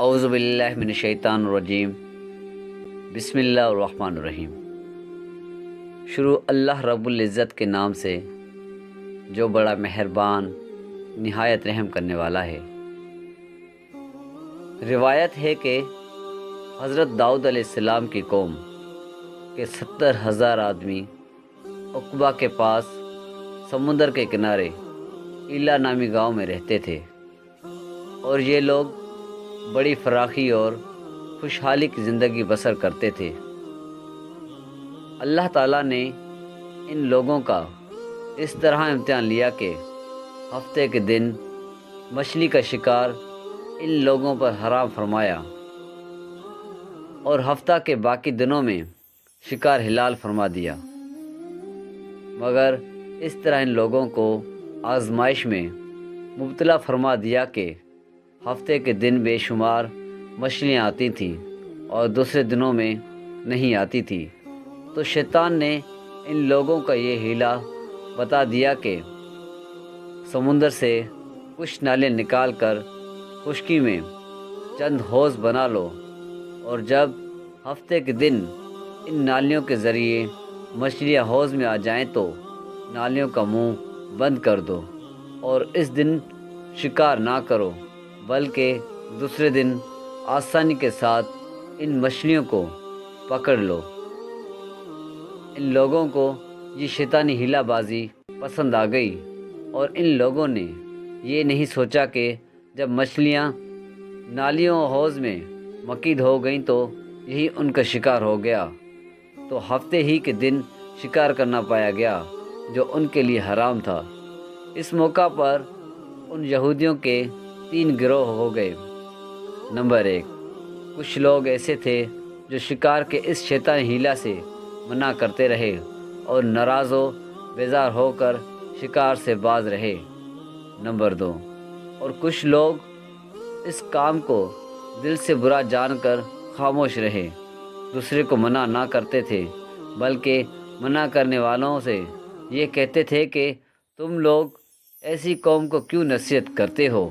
اعوذ باللہ من الشیطان الرجیم بسم اللہ الرحمن الرحیم۔ شروع اللہ رب العزت کے نام سے جو بڑا مہربان نہایت رحم کرنے والا ہے۔ روایت ہے کہ حضرت داؤد علیہ السلام کی قوم کے 70,000 آدمی عقبہ کے پاس سمندر کے کنارے ایلا نامی گاؤں میں رہتے تھے، اور یہ لوگ بڑی فراخی اور خوشحالی کی زندگی بسر کرتے تھے۔ اللہ تعالیٰ نے ان لوگوں کا اس طرح امتحان لیا کہ ہفتے کے دن مچھلی کا شکار ان لوگوں پر حرام فرمایا، اور ہفتہ کے باقی دنوں میں شکار حلال فرما دیا، مگر اس طرح ان لوگوں کو آزمائش میں مبتلا فرما دیا کہ ہفتے کے دن بے شمار مچھلیاں آتی تھیں اور دوسرے دنوں میں نہیں آتی تھی۔ تو شیطان نے ان لوگوں کا یہ ہیلا بتا دیا کہ سمندر سے کچھ نالے نکال کر خشکی میں چند حوض بنا لو، اور جب ہفتے کے دن ان نالیوں کے ذریعے مچھلیاں حوض میں آ جائیں تو نالیوں کا منہ بند کر دو، اور اس دن شکار نہ کرو، بلکہ دوسرے دن آسانی کے ساتھ ان مچھلیوں کو پکڑ لو۔ ان لوگوں کو یہ شیطانی ہیلا بازی پسند آ گئی، اور ان لوگوں نے یہ نہیں سوچا کہ جب مچھلیاں نالیوں اور حوض میں مقید ہو گئیں تو یہی ان کا شکار ہو گیا، تو ہفتے ہی کے دن شکار کرنا پایا گیا جو ان کے لیے حرام تھا۔ اس موقع پر ان یہودیوں کے 3 گروہ ہو گئے۔ نمبر 1، کچھ لوگ ایسے تھے جو شکار کے اس شیطانی ہیلا سے منع کرتے رہے اور ناراض و بیزار ہو کر شکار سے باز رہے۔ نمبر 2، اور کچھ لوگ اس کام کو دل سے برا جان کر خاموش رہے، دوسرے کو منع نہ کرتے تھے، بلکہ منع کرنے والوں سے یہ کہتے تھے کہ تم لوگ ایسی قوم کو کیوں نصیحت کرتے ہو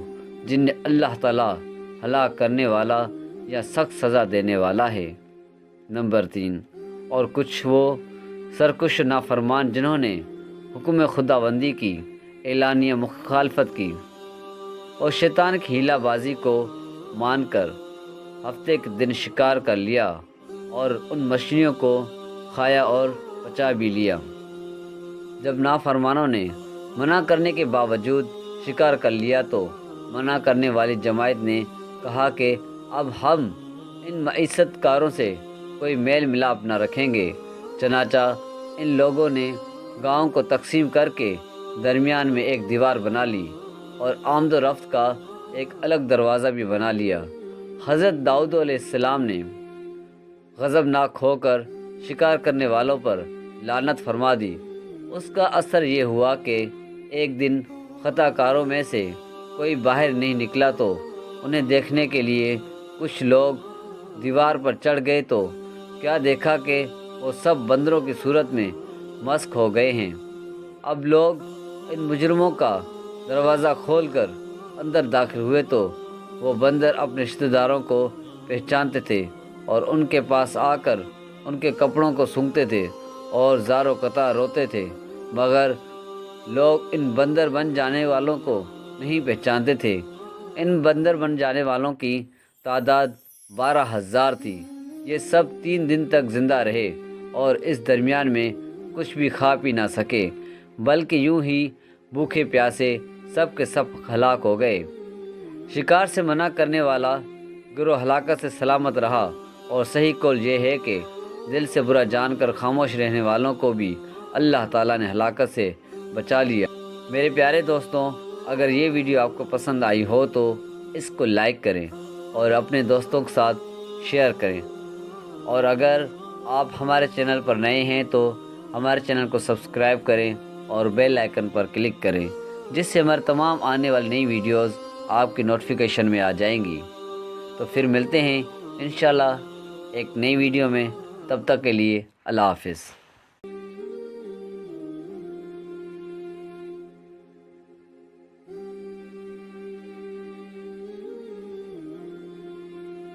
جنہیں اللہ تعالیٰ ہلاک کرنے والا یا سخت سزا دینے والا ہے۔ نمبر 3، اور کچھ وہ سرکش نافرمان جنہوں نے حکم خداوندی کی اعلانیہ مخالفت کی اور شیطان کی ہیلا بازی کو مان کر ہفتے کے دن شکار کر لیا اور ان مچھلیوں کو کھایا اور پچا بھی لیا۔ جب نافرمانوں نے منع کرنے کے باوجود شکار کر لیا تو منع کرنے والی جماعت نے کہا کہ اب ہم ان معیشت کاروں سے کوئی میل ملاپ نہ رکھیں گے۔ چنانچہ ان لوگوں نے گاؤں کو تقسیم کر کے درمیان میں ایک دیوار بنا لی اور آمد و رفت کا ایک الگ دروازہ بھی بنا لیا۔ حضرت داؤد علیہ السلام نے غضبناک ہو کر شکار کرنے والوں پر لعنت فرما دی۔ اس کا اثر یہ ہوا کہ ایک دن خطا کاروں میں سے کوئی باہر نہیں نکلا تو انہیں دیکھنے کے لیے کچھ لوگ دیوار پر چڑھ گئے تو کیا دیکھا کہ وہ سب بندروں کی صورت میں مسخ ہو گئے ہیں۔ اب لوگ ان مجرموں کا دروازہ کھول کر اندر داخل ہوئے تو وہ بندر اپنے رشتہ داروں کو پہچانتے تھے اور ان کے پاس آ کر ان کے کپڑوں کو سونگھتے تھے اور زار و قطع روتے تھے، مگر لوگ ان بندر بن جانے والوں کو نہیں پہچانتے تھے۔ ان بندر بن جانے والوں کی تعداد 12,000 تھی۔ یہ سب 3 دن تک زندہ رہے اور اس درمیان میں کچھ بھی کھا پی نہ سکے، بلکہ یوں ہی بھوکے پیاسے سب کے سب ہلاک ہو گئے۔ شکار سے منع کرنے والا گروہ ہلاکت سے سلامت رہا، اور صحیح قول یہ ہے کہ دل سے برا جان کر خاموش رہنے والوں کو بھی اللہ تعالیٰ نے ہلاکت سے بچا لیا۔ میرے پیارے دوستوں، اگر یہ ویڈیو آپ کو پسند آئی ہو تو اس کو لائک کریں اور اپنے دوستوں کے ساتھ شیئر کریں، اور اگر آپ ہمارے چینل پر نئے ہیں تو ہمارے چینل کو سبسکرائب کریں اور بیل آئیکن پر کلک کریں، جس سے ہمارے تمام آنے والی نئی ویڈیوز آپ کی نوٹیفیکیشن میں آ جائیں گی۔ تو پھر ملتے ہیں انشاءاللہ ایک نئی ویڈیو میں، تب تک کے لیے اللہ حافظ۔